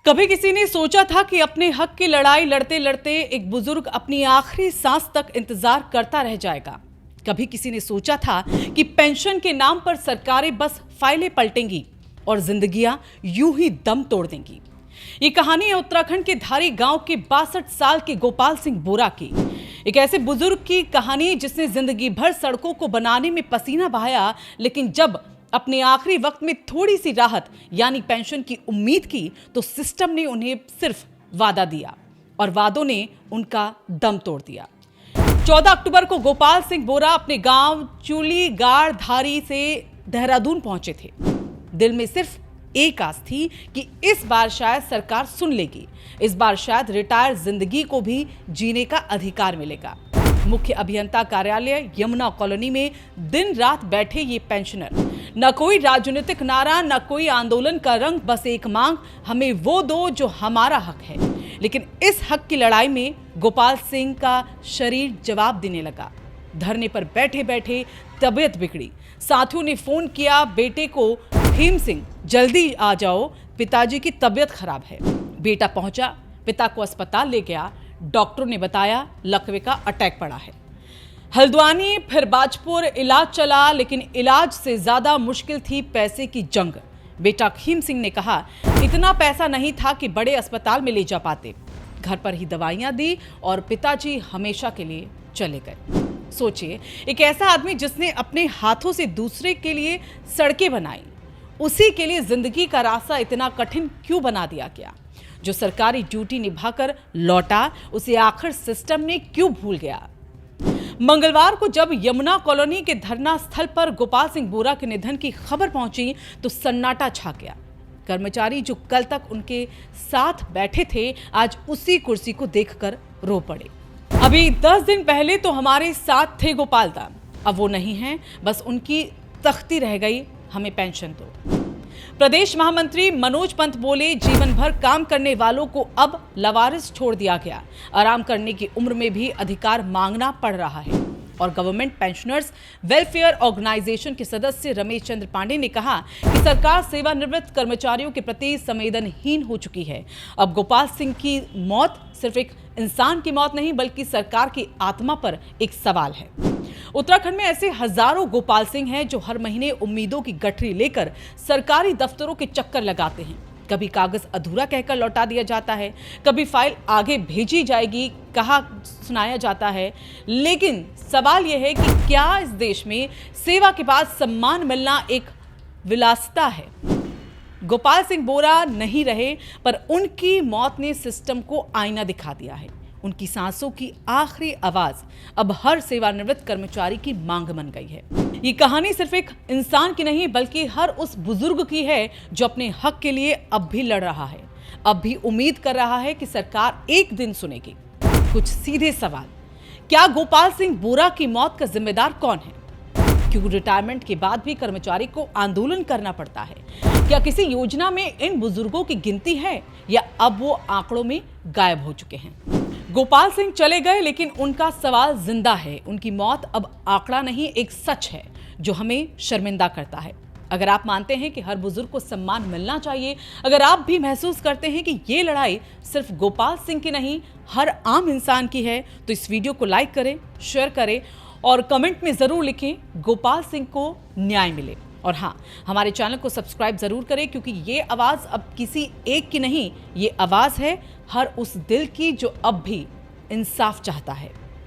कभी किसी ने सोचा था कि अपने हक की लड़ाई लड़ते लड़ते एक बुजुर्ग अपनी आखिरी सांस तक इंतजार करता रह जाएगा। कभी किसी ने सोचा था कि पेंशन के नाम पर सरकारें बस फाइलें पलटेंगी और जिंदगियां यूं ही दम तोड़ देंगी। ये कहानी है उत्तराखंड के धारी गांव के 62 साल के गोपाल सिंह बोरा की। एक ऐसे बुजुर्ग की कहानी जिसने जिंदगी भर सड़कों को बनाने में पसीना बहाया, लेकिन जब अपने आखिरी वक्त में थोड़ी सी राहत यानी पेंशन की उम्मीद की तो सिस्टम ने उन्हें सिर्फ वादा दिया और वादों ने उनका दम तोड़ दिया। 14 अक्टूबर को गोपाल सिंह बोरा अपने गांव चूली गाड़ धारी से देहरादून पहुंचे थे। दिल में सिर्फ एक आस थी कि इस बार शायद सरकार सुन लेगी, इस बार शायद रिटायर जिंदगी को भी जीने का अधिकार मिलेगा। मुख्य अभियंता कार्यालय यमुना कॉलोनी में दिन रात बैठे ये पेंशनर, न कोई राजनीतिक नारा न कोई आंदोलन का रंग, बस एक मांग, हमें वो दो जो हमारा हक है। लेकिन इस हक की लड़ाई में गोपाल सिंह का शरीर जवाब देने लगा। धरने पर बैठे बैठे तबीयत बिगड़ी। साथियों ने फोन किया बेटे को, भीम सिंह जल्दी आ जाओ, पिताजी की तबीयत खराब है। बेटा पहुंचा, पिता को अस्पताल ले गया। डॉक्टरों ने बताया लकवे का अटैक पड़ा है। हल्द्वानी फिर बाजपुर इलाज चला, लेकिन इलाज से ज्यादा मुश्किल थी पैसे की जंग। बेटा भीम सिंह ने कहा इतना पैसा नहीं था कि बड़े अस्पताल में ले जा पाते, घर पर ही दवाइयां दी और पिताजी हमेशा के लिए चले गए। सोचिए, एक ऐसा आदमी जिसने अपने हाथों से दूसरे के लिए सड़कें बनाई, उसी के लिए जिंदगी का रास्ता इतना कठिन क्यों बना दिया गया? जो सरकारी ड्यूटी निभाकर लौटा, उसे आखिर सिस्टम ने क्यों भूल गया? मंगलवार को जब यमुना कॉलोनी के धरना स्थल पर गोपाल सिंह बोरा के निधन की खबर पहुंची तो सन्नाटा छा गया। कर्मचारी जो कल तक उनके साथ बैठे थे, आज उसी कुर्सी को देखकर रो पड़े। अभी 10 दिन पहले तो हमारे साथ थे गोपाल दा, अब वो नहीं है, बस उनकी तख्ती रह गई, हमें पेंशन दो। प्रदेश महामंत्री मनोज पंत बोले जीवन भर काम करने वालों को अब लवारिस छोड़ दिया गया। आराम करने की उम्र में भी अधिकार मांगना पड़ रहा है। और गवर्नमेंट पेंशनर्स वेलफेयर ऑर्गेनाइजेशन के सदस्य रमेश चंद्र पांडे ने कहा कि सरकार सेवानिवृत्त कर्मचारियों के प्रति संवेदनहीन हो चुकी है। अब गोपाल सिंह की मौत सिर्फ एक इंसान की मौत नहीं, बल्कि सरकार की आत्मा पर एक सवाल है। उत्तराखंड में ऐसे हजारों गोपाल सिंह हैं जो हर महीने उम्मीदों की गठरी लेकर सरकारी दफ्तरों के चक्कर लगाते हैं। कभी कागज अधूरा कहकर लौटा दिया जाता है, कभी फाइल आगे भेजी जाएगी कहा सुनाया जाता है। लेकिन सवाल यह है कि क्या इस देश में सेवा के बाद सम्मान मिलना एक विलासिता है? गोपाल सिंह बोरा नहीं रहे, पर उनकी मौत ने सिस्टम को आईना दिखा दिया है। उनकी सांसों की आखिरी आवाज अब हर सेवानिवृत्त कर्मचारी की मांग बन गई है। ये कहानी सिर्फ एक इंसान की नहीं, बल्कि हर उस बुजुर्ग की है जो अपने हक के लिए अब भी लड़ रहा है, अब भी उम्मीद कर रहा है कि सरकार एक दिन सुनेगी। कुछ सीधे सवाल, क्या गोपाल सिंह बोरा की मौत का जिम्मेदार कौन है? क्यों रिटायरमेंट के बाद भी कर्मचारी को आंदोलन करना पड़ता है? क्या किसी योजना में इन बुजुर्गों की गिनती है, या अब वो आंकड़ों में गायब हो चुके हैं? गोपाल सिंह चले गए, लेकिन उनका सवाल जिंदा है। उनकी मौत अब आंकड़ा नहीं, एक सच है जो हमें शर्मिंदा करता है। अगर आप मानते हैं कि हर बुजुर्ग को सम्मान मिलना चाहिए, अगर आप भी महसूस करते हैं कि ये लड़ाई सिर्फ गोपाल सिंह की नहीं, हर आम इंसान की है, तो इस वीडियो को लाइक करें, शेयर करें और कमेंट में जरूर लिखें गोपाल सिंह को न्याय मिले। और हाँ, हमारे चैनल को सब्सक्राइब जरूर करें, क्योंकि ये आवाज़ अब किसी एक की नहीं, ये आवाज़ है हर उस दिल की जो अब भी इंसाफ चाहता है।